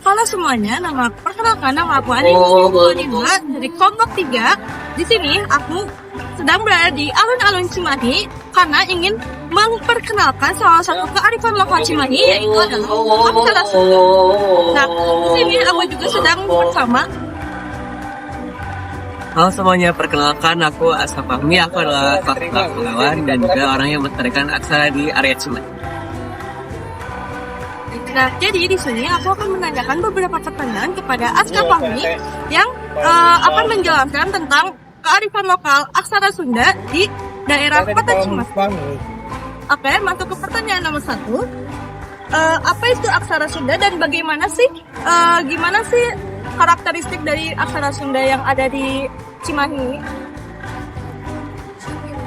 Halo semuanya, perkenalkan nama aku Ani Muslimah dari kelompok 3. Di sini aku sedang berada di alun-alun Cimahi karena ingin memperkenalkan salah satu kearifan lokal Cimahi, yaitu adalah aksara Sunda. Nah, di sini aku juga sedang bersama. Halo semuanya, perkenalkan aku Asaf Fahmi. Aku adalah fakultas pengetahuan dan juga orang yang melestarikan aksara di area Cimahi. Nah, jadi di sini aku akan menanyakan beberapa pertanyaan kepada Asaf Fahmi yang akan menjelaskan tentang kearifan lokal aksara Sunda di daerah Kota Cimahi. Oke, masuk ke pertanyaan nomor 1. Apa itu aksara Sunda dan bagaimana sih, gimana sih karakteristik dari aksara Sunda yang ada di Cimahi?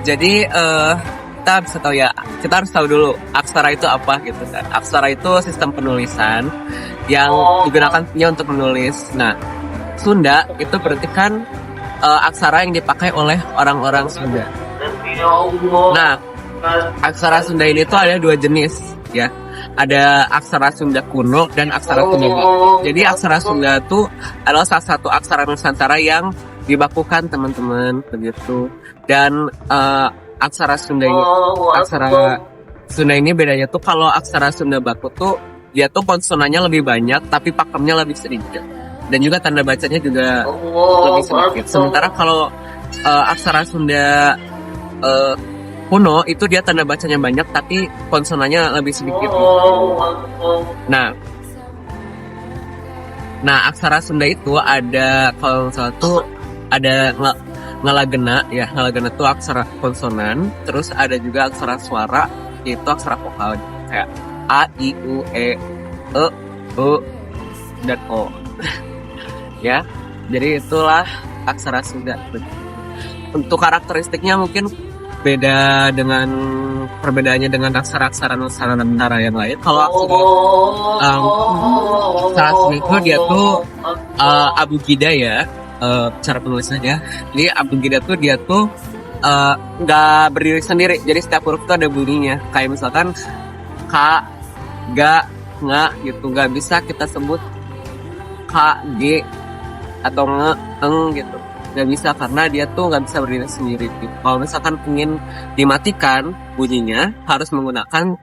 Jadi kita bisa tahu ya, kita harus tahu dulu aksara itu apa gitu kan. Aksara itu sistem penulisan yang digunakannya untuk menulis. Nah, Sunda itu berarti kan aksara yang dipakai oleh orang-orang Sunda. Nah, aksara Sunda ini tuh ada 2 jenis ya. Ada aksara Sunda kuno dan aksara Sunda baru. Jadi aksara Sunda itu adalah salah satu aksara Nusantara yang dibakukan teman-teman begitu. Dan aksara Sunda ini bedanya tuh kalau aksara Sunda baku tuh dia tuh konsonannya lebih banyak tapi pakemnya lebih sedikit. Dan juga tanda bacanya juga lebih sedikit. Sementara kalau aksara Sunda kuno itu dia tanda bacanya banyak tapi konsonannya lebih sedikit. Nah, aksara Sunda itu ada kalau salah tuh ada ngalagena ya. Ngalagena itu aksara konsonan, terus ada juga aksara suara yaitu aksara vokal kayak a, i, u, e, dan o. Ya. Jadi itulah aksara Sunda. Untuk karakteristiknya mungkin beda dengan perbedaannya dengan aksara-aksara Nusantara yang lain. Kalau aksara Sunda itu dia tuh abugida ya, cara penulisannya. Jadi abugida tuh dia tuh nggak berdiri sendiri. Jadi setiap huruf itu ada bunyinya. Kayak misalkan k, ga, nga gitu. Nggak bisa kita sebut k, g atau nge, eng gitu. Nggak bisa karena dia tuh nggak bisa berdiri sendiri gitu. Kalau misalkan ingin dimatikan bunyinya harus menggunakan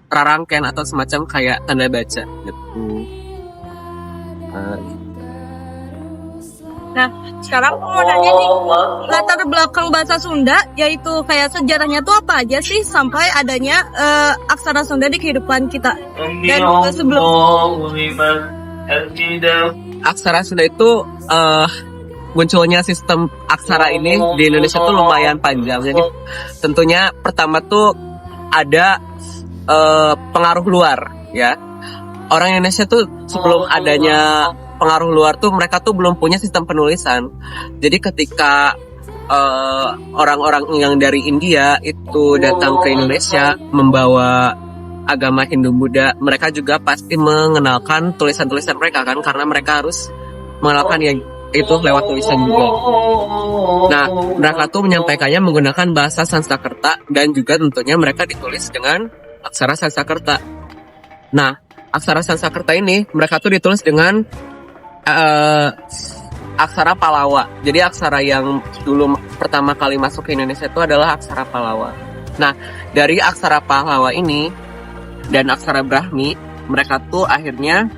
rarangken atau semacam kayak tanda baca gitu. Nah, sekarang aku mau nanya nih, latar belakang bahasa Sunda, yaitu kayak sejarahnya tuh apa aja sih sampai adanya aksara Sunda di kehidupan kita dan sebelum aksara Sunda itu munculnya sistem aksara ini di Indonesia tuh lumayan panjang. Jadi tentunya pertama tuh ada pengaruh luar ya. Orang Indonesia tuh sebelum adanya pengaruh luar tuh mereka tuh belum punya sistem penulisan. Jadi ketika orang-orang yang dari India itu datang ke Indonesia membawa agama Hindu-Buddha, mereka juga pasti mengenalkan tulisan-tulisan mereka kan, karena mereka harus mengenalkan yang itu lewat tulisan juga. Nah, mereka tuh menyampaikannya menggunakan bahasa Sanskerta dan juga tentunya mereka ditulis dengan aksara Sanskerta. Nah, aksara Sanskerta ini mereka tuh ditulis dengan aksara Palawa. Jadi aksara yang dulu pertama kali masuk ke Indonesia itu adalah aksara Palawa. Nah, dari aksara Palawa ini dan aksara Brahmi, mereka tuh akhirnya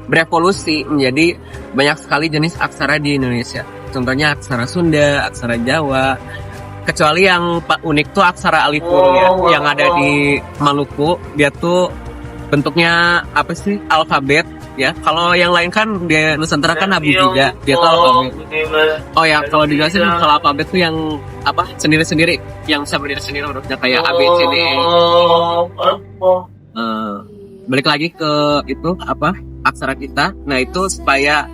berevolusi menjadi banyak sekali jenis aksara di Indonesia. Contohnya aksara Sunda, aksara Jawa. Kecuali yang unik tuh aksara Alipur ya, yang ada di Maluku. Dia tuh bentuknya apa sih? Alfabet ya. Kalau yang lain kan di Nusantara kan abugida, dia tuh alfabet. Oh ya, kalau dijelasin kalau alfabet tuh yang apa? Sendiri-sendiri, yang bisa berdiri sendiri hurufnya kayak A, B, C, D, E. Balik lagi ke itu apa? Aksara kita. Nah, itu supaya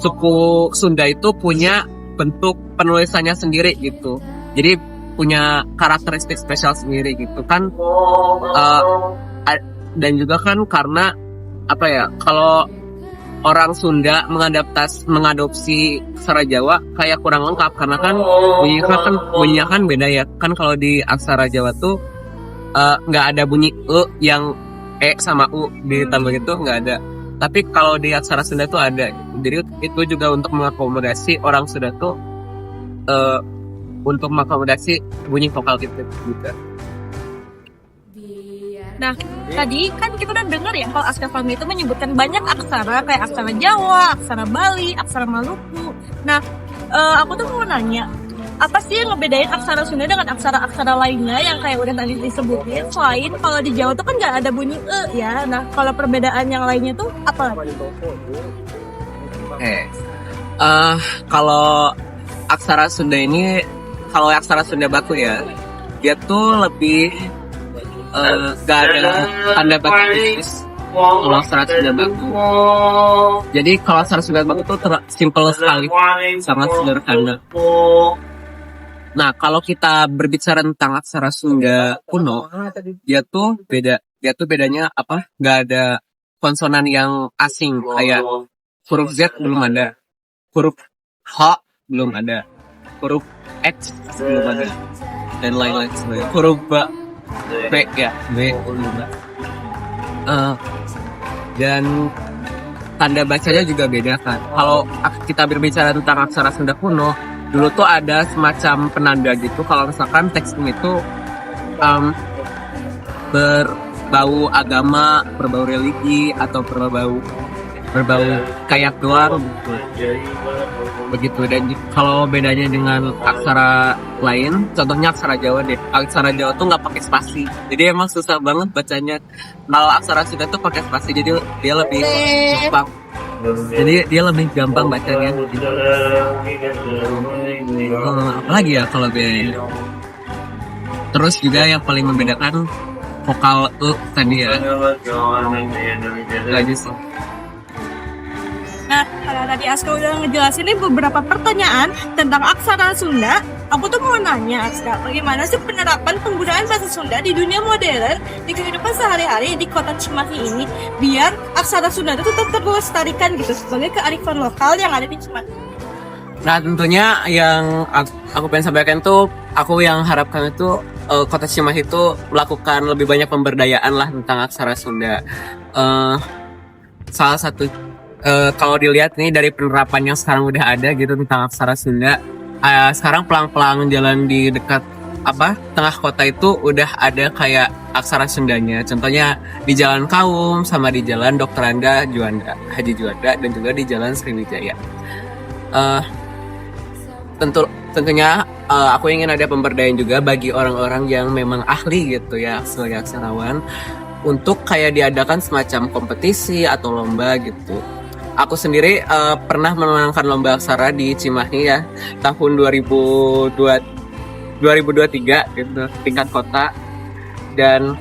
suku Sunda itu punya bentuk penulisannya sendiri gitu. Jadi punya karakteristik spesial sendiri gitu kan. Dan juga kan karena apa ya, kalau orang Sunda mengadopsi aksara Jawa kayak kurang lengkap karena kan bunyinya kan beda ya. Kan kalau di aksara Jawa tuh nggak ada bunyi e yang E sama U di tabel itu nggak ada. Tapi kalau di aksara Sunda tuh ada. Jadi itu juga untuk mengakomodasi orang Sunda tuh eh, untuk mengakomodasi bunyi vokal gitu juga. Nah, tadi kan kita udah dengar ya kalau Aska Fahmi itu menyebutkan banyak aksara kayak aksara Jawa, aksara Bali, aksara Maluku. Nah, aku tuh mau nanya, apa sih yang ngebedain aksara Sunda dengan aksara-aksara lainnya yang kayak udah tadi disebutin? Selain kalau di Jawa tuh kan nggak ada bunyi e ya. Nah, kalau perbedaan yang lainnya tuh apa? Kalau aksara Sunda ini, kalau aksara Sunda baku ya, dia tuh lebih gak ada tanda baku khusus. Kalau aksara Sunda baku, jadi kalau aksara Sunda baku tuh simple sekali, sangat sederhana. Nah, kalau kita berbicara tentang aksara Sunda kuno, dia tuh beda. Dia tuh bedanya apa? Gak ada konsonan yang asing kayak huruf Z belum ada, huruf H belum ada, huruf X belum ada, dan lain-lain sebagainya. Huruf B ya, B belum ada. Dan tanda bacanya juga beda kan. Kalau kita berbicara tentang aksara Sunda kuno, dulu tuh ada semacam penanda gitu kalau misalkan teks itu berbau agama, berbau religi, atau berbau kayak doang gitu. Begitu. Dan kalau bedanya dengan aksara lain, contohnya aksara Jawa deh. Aksara Jawa tuh nggak pakai spasi, jadi emang susah banget bacanya. Kalau aksara Sunda tuh pakai spasi, jadi dia lebih gampang. Jadi dia lebih gampang bacanya. Apalagi ya kalau bedanya. Terus juga yang paling membedakan vokal tadi ya. Lagi sih. Nah, kalau tadi Aska udah ngejelasin nih beberapa pertanyaan tentang aksara Sunda, aku tuh mau nanya Aska, bagaimana sih penerapan penggunaan bahasa Sunda di dunia modern, di kehidupan sehari-hari di kota Cimahi ini, biar aksara Sunda itu tetap terlestarikan gitu sebagai kearifan lokal yang ada di Cimahi. Nah, tentunya yang aku pengen sampaikan tuh, aku yang harapkan itu kota Cimahi itu melakukan lebih banyak pemberdayaan lah tentang aksara Sunda. Salah satu kalau dilihat nih dari penerapan yang sekarang udah ada gitu tentang aksara Sunda, sekarang pelang-pelang jalan di dekat tengah kota itu udah ada kayak aksara Sundanya. Contohnya di Jalan Kaum sama di Jalan Dr. Anda Haji Juanda, dan juga di Jalan Sriwijaya. Tentunya aku ingin ada pemberdayaan juga bagi orang-orang yang memang ahli gitu ya sebagai aksarawan, untuk kayak diadakan semacam kompetisi atau lomba gitu. Aku sendiri pernah memenangkan lomba aksara di Cimahi ya tahun 2023 gitu, tingkat kota. Dan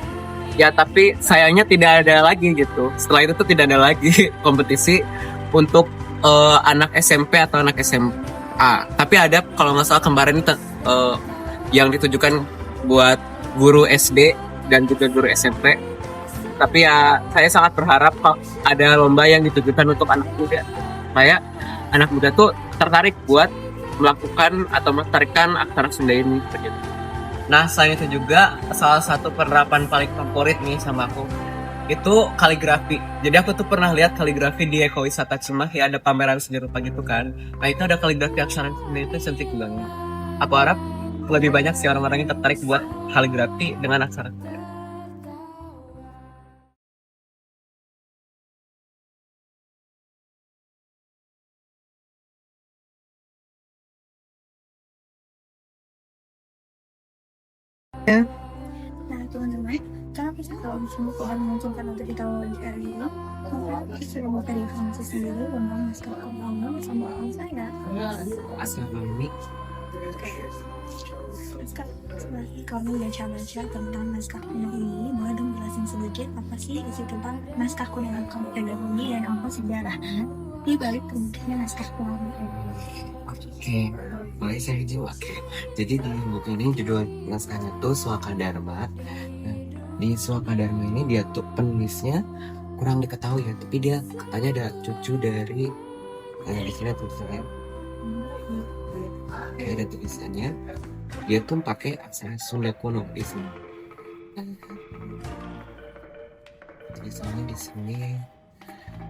ya tapi sayangnya tidak ada lagi gitu. Setelah itu tuh tidak ada lagi kompetisi untuk anak SMP atau anak SMA. Tapi ada kalau nggak salah kemarin yang ditujukan buat guru SD dan juga guru SMP. Tapi ya saya sangat berharap ada lomba yang ditujukan untuk anak muda, supaya anak muda tuh tertarik buat melakukan atau melestarikan aksara Sunda ini. Nah, selain itu juga salah satu penerapan paling favorit nih sama aku itu kaligrafi. Jadi aku tuh pernah lihat kaligrafi di Ekowisata Cimahi, ada pameran seni rupa gitu kan. Nah, itu ada kaligrafi aksara Sunda, itu cantik banget. Aku harap lebih banyak sih orang-orang yang tertarik buat kaligrafi dengan aksara Sunda. Nah, teman-teman, karena kita tahu semua Tuhan menguntungkan untuk kita wawancara ini, kita sudah mau cari informasi sendiri tentang naskah kuno bersama orang saya. Asli. Kamu baca-baca tentang naskah kuno ini, boleh dong jelasin sedikit apa sih isi tentang naskah kuno yang kamu pegang ini dan apa sejarahnya di balik terbentuknya naskah kuno ini. Oke, boleh saya jawab. Jadi di buku ini judul naskahnya tuh Suaka Dharma. Nah, di Suaka Dharma ini dia tuh penulisnya kurang diketahui ya, tapi dia katanya ada cucu dari di sini tulisannya. Ada tulisannya. Dia tuh pakai aksara Sunda kuno di sini. tulisannya di sini.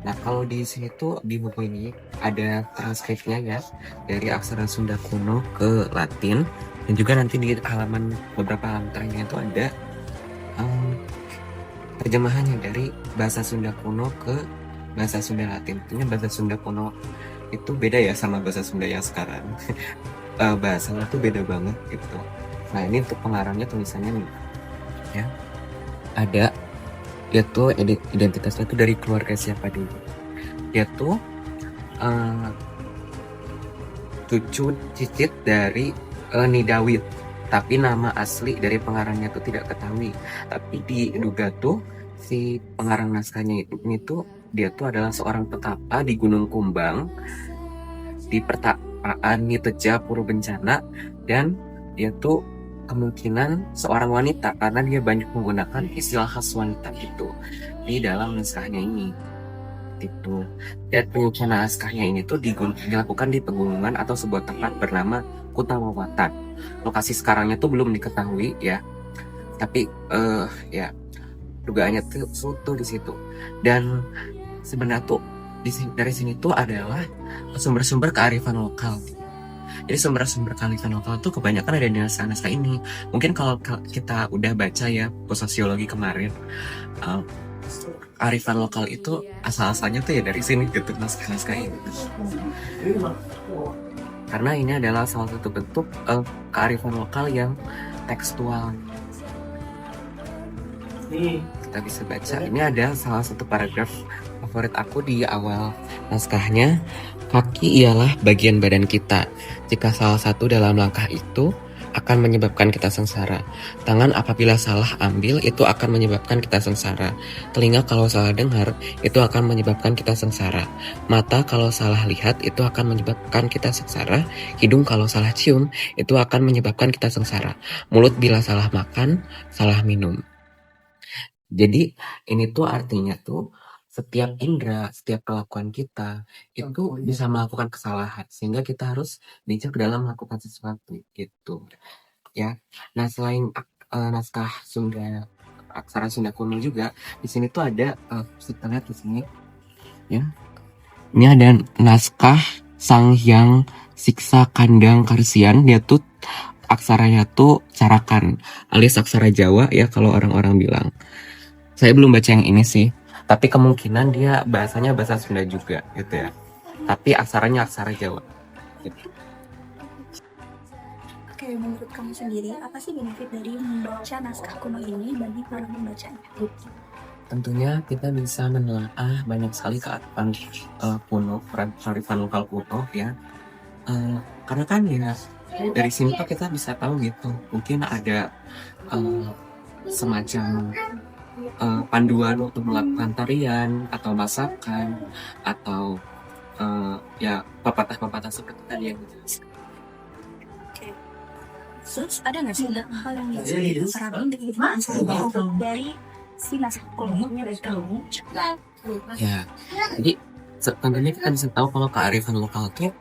Nah, kalau di sini tuh di buku ini ada transkripnya ya dari aksara Sunda kuno ke Latin, dan juga nanti di beberapa halaman terakhirnya itu ada terjemahannya dari bahasa Sunda kuno ke bahasa Sunda Latin. Tentunya bahasa Sunda kuno itu beda ya sama bahasa Sunda yang sekarang. Bahasanya tuh beda banget gitu. Nah, ini untuk pengarangnya tulisannya nih ya. Ada dia tuh identitasnya tuh dari keluarga siapa dulu. Dia tuh cucu cicit dari Nidawit, tapi nama asli dari pengarangnya tuh tidak ketahui. Tapi diduga tuh si pengarang naskahnya ini tuh dia tuh adalah seorang petapa di Gunung Kumbang di pertapaan Niteja Purwobencana, dan dia tuh kemungkinan seorang wanita karena dia banyak menggunakan istilah khas wanita itu di dalam naskahnya ini itu. Dan penyusunan naskahnya ini tuh dilakukan di pegunungan atau sebuah tempat bernama Kutawawatan. Lokasi sekarangnya tuh belum diketahui ya, tapi ya dugaannya tuh di situ. Dan sebenarnya tuh dari sini tuh adalah sumber-sumber kearifan lokal. Jadi sumber-sumber kearifan lokal tuh kebanyakan ada di naskah-naskah ini. Mungkin kalau kita udah baca ya sosiologi kemarin, kearifan lokal itu asal-asalnya tuh ya dari sini gitu, naskah-naskah ini. Karena ini adalah salah satu bentuk kearifan lokal yang tekstual. Kita bisa baca, ini ada salah satu paragraf favorit aku di awal naskahnya. Kaki ialah bagian badan kita. Jika salah satu dalam langkah itu akan menyebabkan kita sengsara. Tangan apabila salah ambil itu akan menyebabkan kita sengsara. Telinga kalau salah dengar itu akan menyebabkan kita sengsara. Mata kalau salah lihat itu akan menyebabkan kita sengsara. Hidung kalau salah cium itu akan menyebabkan kita sengsara. Mulut bila salah makan, salah minum. Jadi ini tuh artinya tuh setiap indera, setiap kelakuan kita itu bisa melakukan kesalahan, sehingga kita harus bijak dalam melakukan sesuatu gitu ya. Nah, selain naskah Sunda, aksara Sunda kuno juga di sini tuh ada kita lihat di sini ya. Ini ada naskah Sang Hyang Siksa Kandang Karsian. Dia tuh aksaranya tuh carakan alias aksara Jawa ya kalau orang-orang bilang. Saya belum baca yang ini sih, tapi kemungkinan dia bahasanya bahasa Sunda juga gitu ya. Tapi aksaranya aksara Jawa. Gitu. Oke, menurut kamu sendiri, apa sih benefit dari membaca naskah kuno ini bagi para pembacanya? Tentunya kita bisa menelaah banyak sekali kearifan kuno, kearifan lokal kuno ya. Karena kan ya dari sini tuh kita bisa tahu gitu. Mungkin ada semacam panduan untuk melakukan tarian atau masakan atau ya pepatah-pepatah seperti tadi yang dijelaskan. Terus ada nggak sih hal yang bisa diterapkan dari si naskah kuno ini? Ya, jadi tentunya kita bisa tahu kalau kearifan lokal itu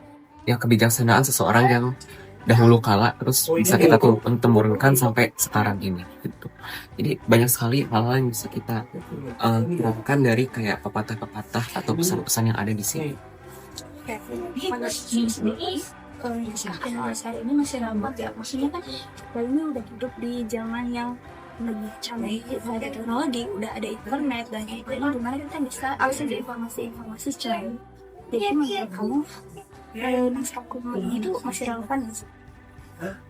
ya kebijaksanaan seseorang yang dahulu kala terus bisa kita temurunkan sampai sekarang ini gitu. Jadi banyak sekali hal-hal yang bisa kita terapkan dari kayak pepatah-pepatah atau pesan-pesan yang ada di sini. Naskah ini masih lambat ya, maksudnya kan ini udah hidup di zaman yang lebih canggih, ada teknologi, udah ada internet dan ini gimana kita bisa akses informasi secara. Jadi menurut kamu naskah kuno ini tuh masih relevan nggak sih?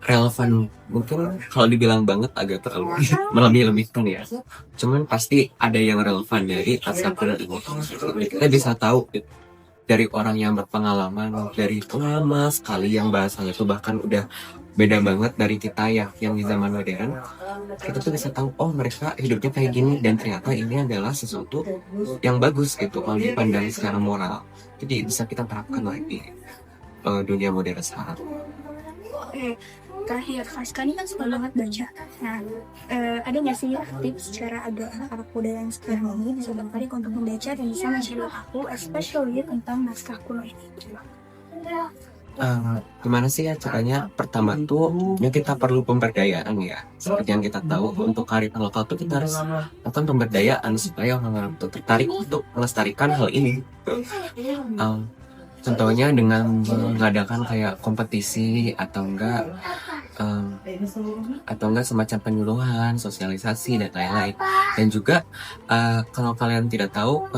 Relevan mungkin kalau dibilang banget agak terlalu melebih-lebihkan ya. Cuman pasti ada yang relevan dari naskah kuno ini. Kita bisa tahu dari orang yang berpengalaman, dari lama sekali yang bahasanya itu bahkan udah beda banget dari kita ya yang di zaman modern. Kita tuh bisa tahu oh mereka hidupnya kayak gini, dan ternyata ini adalah sesuatu yang bagus gitu kalau dipandang secara moral. Jadi bisa kita terapkan lagi dunia modern sekarang. Terakhir, Faska ini kan suka banget baca. Nah, ada nggak sih tips cara agar anak-anak muda yang sekarang ini bisa tertarik untuk membaca dan bisa mencari tahu, especially tentang naskah kuno ini? Gimana sih ya caranya? Pertama tuh ya kita perlu pemberdayaan ya. Seperti yang kita tahu untuk kearifan lokal tuh kita harus lakukan pemberdayaan supaya orang-orang tuh tertarik untuk melestarikan hal ini. Contohnya dengan mengadakan kayak kompetisi atau enggak semacam penyuluhan, sosialisasi dan lain-lain. Dan juga kalau kalian tidak tahu,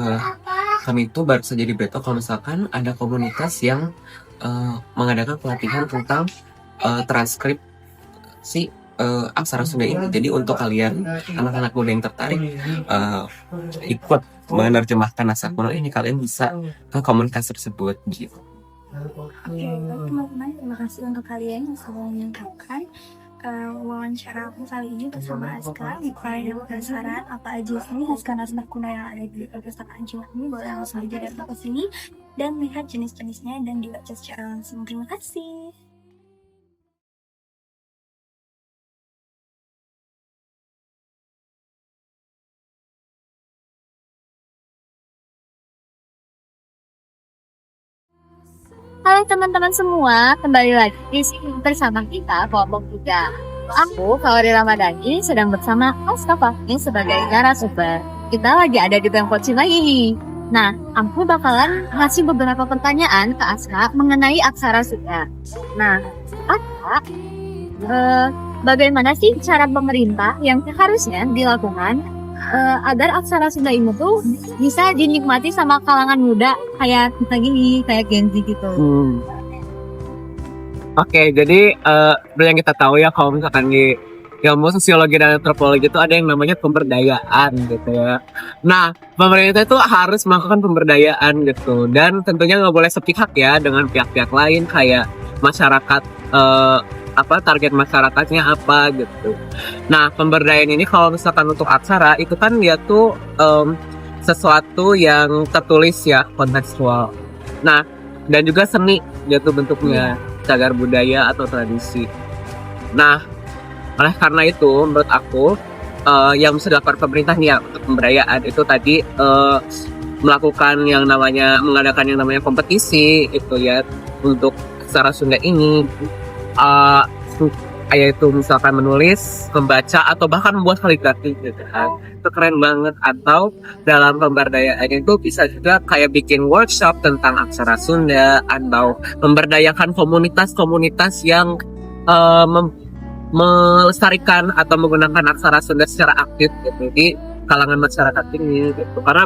kami itu baru saja diberitahu kalau misalkan ada komunitas yang mengadakan pelatihan tentang transkripsi aksara Sunda ini. Jadi untuk kalian anak-anak muda yang tertarik ikut menerjemahkan naskah kuno ini, kalian bisa ke komunitas tersebut gitu. Oke, baik teman-teman, terima kasih untuk kalian yang sudah mendengarkan wawancara aku kali ini bersama Aska. Jika ada penasaran apa aja sih naskah kuno yang ada di perpustakaan Cimahi, boleh langsung aja datang ke sini dan melihat jenis-jenisnya dan dibaca secara langsung. Terima kasih. Halo teman-teman semua, kembali lagi di sini bersama kita kelompok 3. Aku, Kaori Ramadhani, sedang bersama Aska Fahmi sebagai narasumber. Kita lagi ada di Pemkot Cimahi nih. Nah, aku bakalan ngasih beberapa pertanyaan ke Aska mengenai aksara Sunda. Nah, Aska, bagaimana sih cara pemerintah yang harusnya dilakukan agar aksara Sunda ini tuh bisa dinikmati sama kalangan muda kayak kita gini, kayak Gen Z gitu. Oke, jadi yang kita tahu ya kalau misalkan di ilmu sosiologi dan antropologi itu ada yang namanya pemberdayaan gitu ya. Nah, pemerintah itu harus melakukan pemberdayaan gitu, dan tentunya nggak boleh sepihak ya dengan pihak-pihak lain kayak masyarakat, target masyarakatnya apa gitu. Nah, pemberdayaan ini kalau misalkan untuk aksara itu kan dia tuh sesuatu yang tertulis ya, kontekstual. Nah, dan juga seni dia tuh bentuknya cagar budaya atau tradisi. Nah, oleh karena itu menurut aku yang bisa dilakukan pemerintah nih ya untuk pemberdayaan itu tadi mengadakan yang namanya kompetisi itu ya untuk aksara Sunda ini. Yaitu misalkan menulis, membaca, atau bahkan membuat kaligrafi gitu kan. Itu keren banget. Atau dalam pemberdayaan itu bisa juga kayak bikin workshop tentang aksara Sunda, atau memberdayakan komunitas-komunitas yang melestarikan atau menggunakan aksara Sunda secara aktif gitu di kalangan masyarakat ini gitu. Karena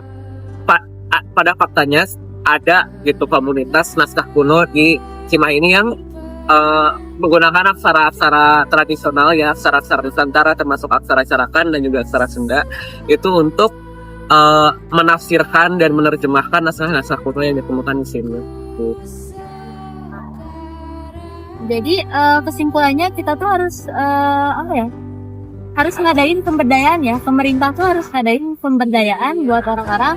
pada faktanya ada gitu komunitas naskah kuno di Cimahi ini yang menggunakan aksara-aksara tradisional ya, aksara-aksara Nusantara termasuk aksara Carakan dan juga aksara Sunda itu untuk menafsirkan dan menerjemahkan naskah-naskah kuno yang ditemukan di sini. Jadi kesimpulannya kita tuh harus harus ngadain pemberdayaan ya. Pemerintah tuh harus ngadain pemberdayaan buat orang-orang,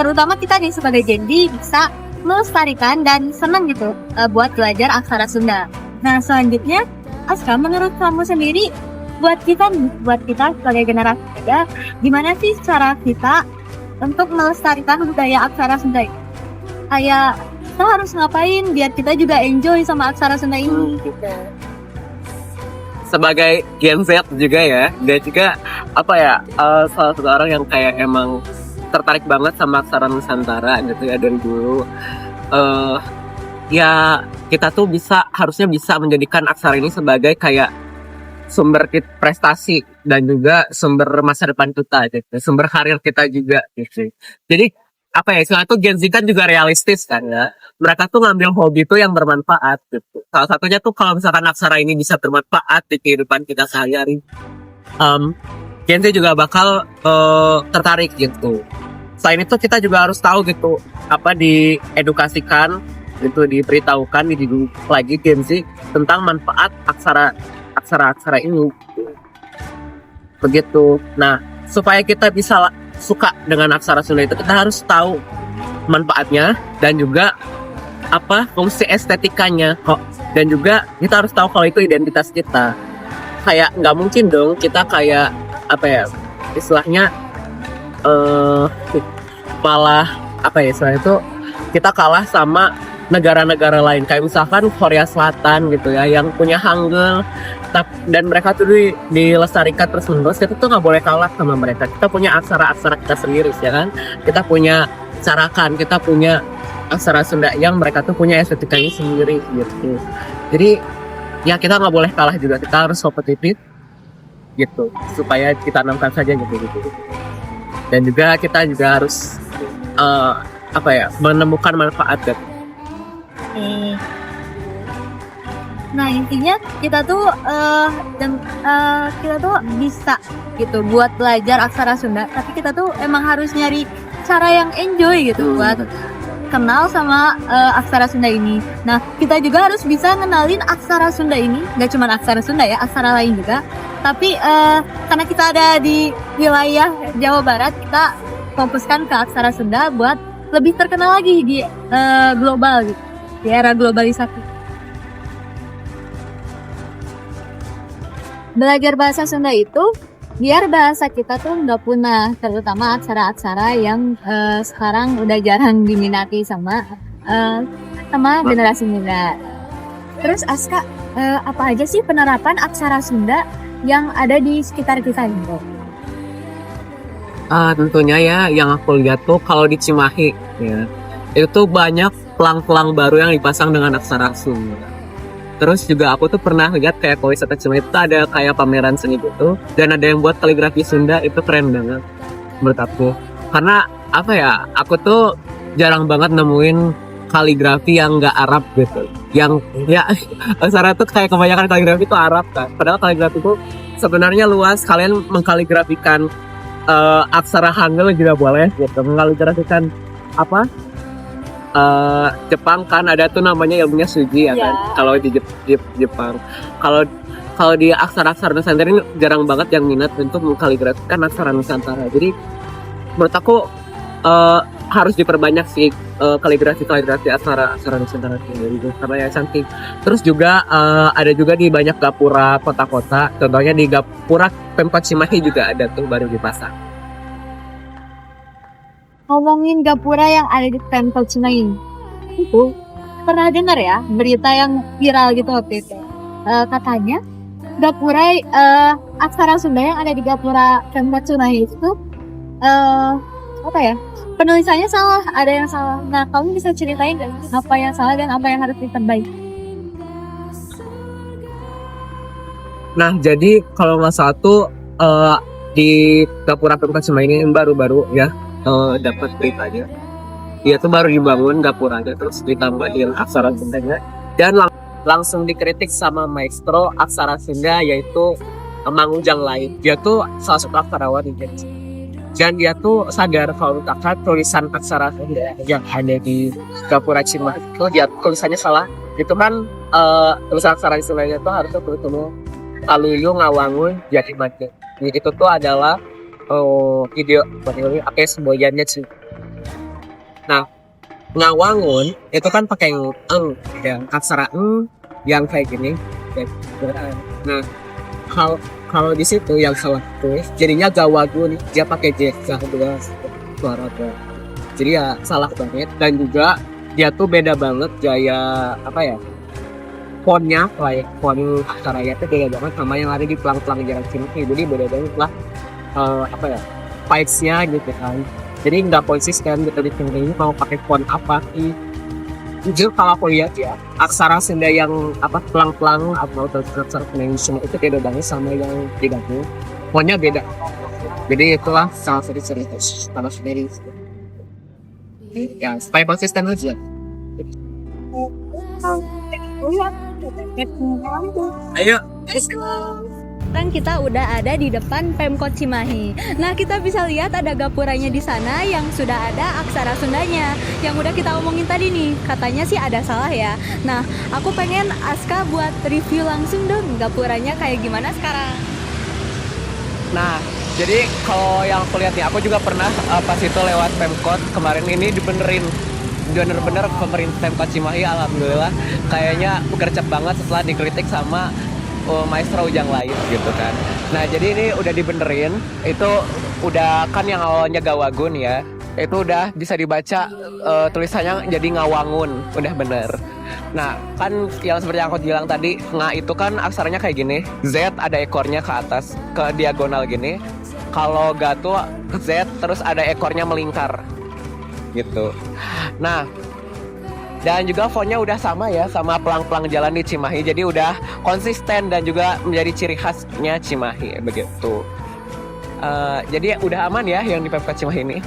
terutama kita nih sebagai Gen Z bisa melestarikan dan senang gitu buat belajar aksara Sunda. Nah, selanjutnya Aska, menurut kamu sendiri buat kita sebagai generasi muda, gimana sih cara kita untuk melestarikan budaya aksara Sunda ini? Kayak kita harus ngapain biar kita juga enjoy sama aksara Sunda ini gitu. Sebagai Gen Z juga ya, dan juga salah satu orang yang kayak emang tertarik banget sama aksara Nusantara gitu ya dari dulu. Ya kita tuh harusnya bisa menjadikan aksara ini sebagai kayak sumber prestasi dan juga sumber masa depan kita gitu, sumber karir kita juga gitu. Jadi istilahnya tuh Gen Z kan juga realistis kan ya. Mereka tuh ngambil hobi tuh yang bermanfaat gitu. Salah satunya tuh kalau misalkan aksara ini bisa bermanfaat di kehidupan kita sehari-hari, Gen Z juga bakal tertarik gitu. Selain itu kita juga harus tahu gitu diedukasikan gitu, diberitahukan lagi Gen Z tentang manfaat aksara ini begitu. Nah, supaya kita bisa suka dengan aksara Sunda itu kita harus tahu manfaatnya dan juga fungsi estetikanya kok, dan juga kita harus tahu kalau itu identitas kita. Kayak nggak mungkin dong kita kayak istilahnya malah istilahnya itu kita kalah sama negara-negara lain kayak misalkan Korea Selatan gitu ya yang punya Hangul dan mereka tuh dilestarikan terus menerus. Kita tuh nggak boleh kalah sama mereka. Kita punya aksara-aksara kita sendiri ya kan, kita punya carakan, kita punya aksara Sunda yang mereka tuh punya estetikanya sendiri gitu. Jadi ya kita nggak boleh kalah juga, kita harus kompetitif gitu supaya kita tanamkan saja gitu. Dan juga kita juga harus menemukan manfaat gitu. Nah intinya kita tuh kita tuh bisa gitu buat belajar aksara Sunda, tapi kita tuh emang harus nyari cara yang enjoy gitu buat kenal sama aksara Sunda ini. Nah kita juga harus bisa ngenalin aksara Sunda ini, gak cuma aksara Sunda ya, aksara lain juga. Tapi karena kita ada di wilayah Jawa Barat, kita fokuskan ke aksara Sunda buat lebih terkenal lagi di global gitu, di era globalisasi. Belajar bahasa Sunda itu biar bahasa kita tuh nggak punah, terutama aksara-aksara yang sekarang udah jarang diminati sama generasi muda. Terus Aska, apa aja sih penerapan aksara Sunda yang ada di sekitar kita ini? Tentunya ya yang aku lihat tuh kalau di Cimahi ya, itu banyak pelang-pelang baru yang dipasang dengan aksara Sunda. Terus juga aku tuh pernah lihat kayak kalau wisata Cimahi itu ada kayak pameran seni gitu, dan ada yang buat kaligrafi Sunda, itu keren banget menurut aku. Karena apa ya, aku tuh jarang banget nemuin kaligrafi yang nggak Arab gitu. Yang ya aksara tuh kayak kebanyakan kaligrafi itu Arab kan. Padahal kaligrafi itu sebenarnya luas. Kalian mengkaligrafikan aksara Hangul juga boleh gitu. Mengkaligrafikan Jepang kan ada tuh namanya ilmunya Suji ya kan. Kalau di Jepang, kalau di aksara-aksara Nusantara ini jarang banget yang minat untuk mengkaligrafikan aksara Nusantara. Jadi menurut aku harus diperbanyak sih kaligrafi aksara Nusantara gitu, karena ya cantik. Terus juga ada juga di banyak gapura kota-kota, contohnya di gapura Pemkot Cimahi juga ada tuh baru dipasang. Ngomongin gapura yang ada di Pemkot Cimahi, itu pernah dengar ya berita yang viral gitu waktu itu. Katanya gapura aksara Sunda yang ada di gapura Pemkot Cimahi itu penulisannya salah, ada yang salah. Nah kamu bisa ceritain apa yang salah dan apa yang harus diperbaiki? Nah jadi kalau nggak salah tuh di gapura Pemkot Cimahi ini baru-baru ya dapat beritanya, dia tuh baru dibangun gapuranya, terus ditambah dengan aksara Sundanya, dan langsung dikritik sama maestro aksara Sunda yaitu Mang Ujang Lain. Dia tuh salah satu aksarawan dan dia tuh sadar kalau tulisan aksara Sunda yang ada di gapura Cimahi itu dia tulisannya salah. Itu kan tulisan aksara Sundanya tuh harusnya bertemu Aluyu Ngawangun jadi Made. Jadi itu tuh adalah ide semboyannya sih. Nah, Ngawangun itu kan pakai yang aksara yang kayak gini. Nah, kalau di situ yang salah tulis jadinya Gawagun, dia pakai J dua suara tuh. Jadi ya salah banget, dan juga dia tuh beda banget gaya fontnya, kayak font aksaranya tuh beda banget sama yang ada di pelang-pelang jalan Cimahi. Jadi beda banget lah vibes-nya gitu kan. Jadi nggak konsisten gitu di sini mau pakai font apa sih. Jujur kalau aku lihat ya, aksara Sunda yang pelang-pelang atau aksara yang semua itu beda banget sama yang tidak tuh. Fontnya beda. Jadi itulah salah satu cerita sama sendiri. Ya, supaya konsisten aja. Ayo, let's go. Kan kita udah ada di depan Pemkot Cimahi. Nah kita bisa lihat ada gapuranya di sana yang sudah ada aksara Sundanya yang udah kita omongin tadi nih. Katanya sih ada salah ya. Nah aku pengen Aska buat review langsung dong gapuranya kayak gimana sekarang. Nah jadi kalau yang aku lihat nih, aku juga pernah pas itu lewat Pemkot kemarin ini dibenerin. Bener-bener pemerintah Pemkot Cimahi alhamdulillah kayaknya gercep banget setelah dikritik sama maestro Ujang Lain gitu kan. Nah jadi ini udah dibenerin, itu udah kan yang awalnya Gawagun ya, Itu udah bisa dibaca tulisannya jadi Ngawangun, udah bener. Nah, kan yang seperti yang aku bilang tadi, itu kan aksaranya kayak gini. Z ada ekornya ke atas, ke diagonal gini. Kalau Ga tuh Z terus ada ekornya melingkar. Gitu. Nah, dan juga fontnya udah sama ya, sama pelang-pelang jalan di Cimahi. Jadi udah konsisten dan juga menjadi ciri khasnya Cimahi, begitu. Jadi udah aman ya yang di Pemkot Cimahi ini.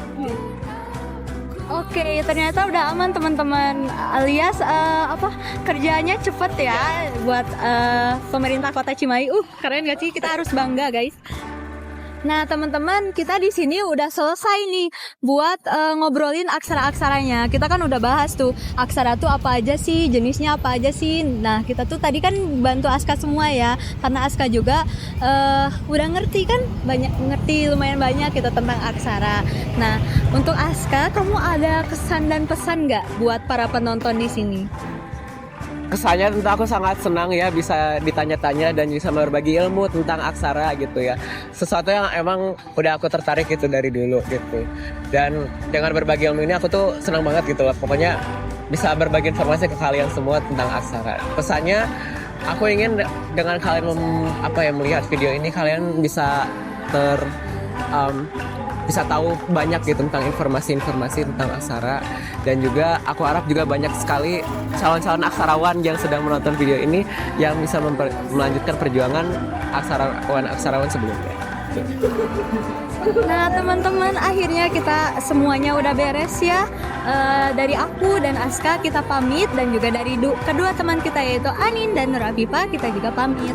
Oke, ternyata udah aman teman-teman. Alias kerjanya cepet ya buat pemerintah Kota Cimahi. Keren gak sih? Kita harus bangga, guys. Nah, teman-teman, kita di sini udah selesai nih buat ngobrolin aksara-aksaranya. Kita kan udah bahas tuh aksara tuh apa aja sih, jenisnya apa aja sih. Nah, kita tuh tadi kan bantu Aska semua ya, karena Aska juga udah ngerti kan, lumayan banyak gitu tentang aksara. Nah, untuk Aska, kamu ada kesan dan pesan nggak buat para penonton di sini? Kesannya tentu aku sangat senang ya bisa ditanya-tanya dan bisa berbagi ilmu tentang aksara gitu ya. Sesuatu yang emang udah aku tertarik gitu dari dulu gitu. Dan dengan berbagi ilmu ini aku tuh senang banget gitu loh. Pokoknya bisa berbagi informasi ke kalian semua tentang aksara. Pesannya aku ingin dengan kalian melihat video ini kalian bisa bisa tahu banyak gitu tentang informasi-informasi tentang aksara. Dan juga aku harap juga banyak sekali calon-calon aksarawan yang sedang menonton video ini yang bisa melanjutkan perjuangan aksarawan sebelumnya. Nah, teman-teman, akhirnya kita semuanya udah beres ya. Dari aku dan Aska kita pamit, dan juga dari kedua teman kita yaitu Anin dan Nur Afifah kita juga pamit.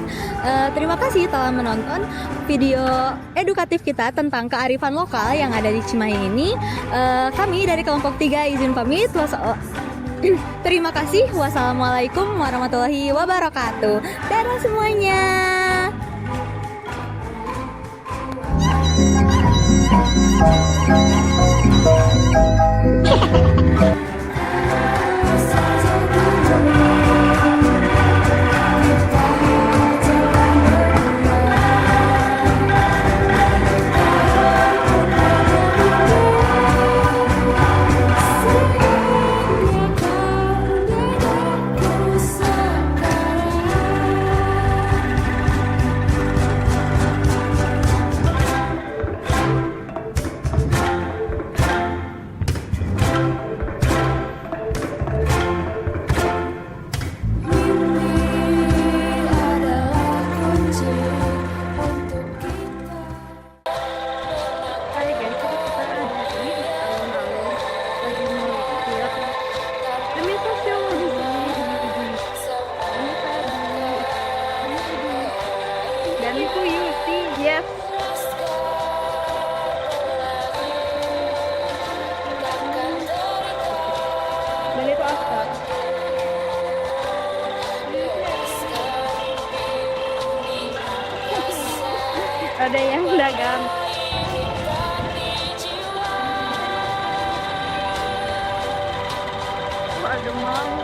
Terima kasih telah menonton video edukatif kita tentang kearifan lokal yang ada di Cimahi ini. Kami dari kelompok 3 izin pamit. Terima kasih. Wassalamualaikum warahmatullahi wabarakatuh. Dadah semuanya. Dan itu Yuti, yes. Dan itu Aska. Ada yang dagang. Ada mau.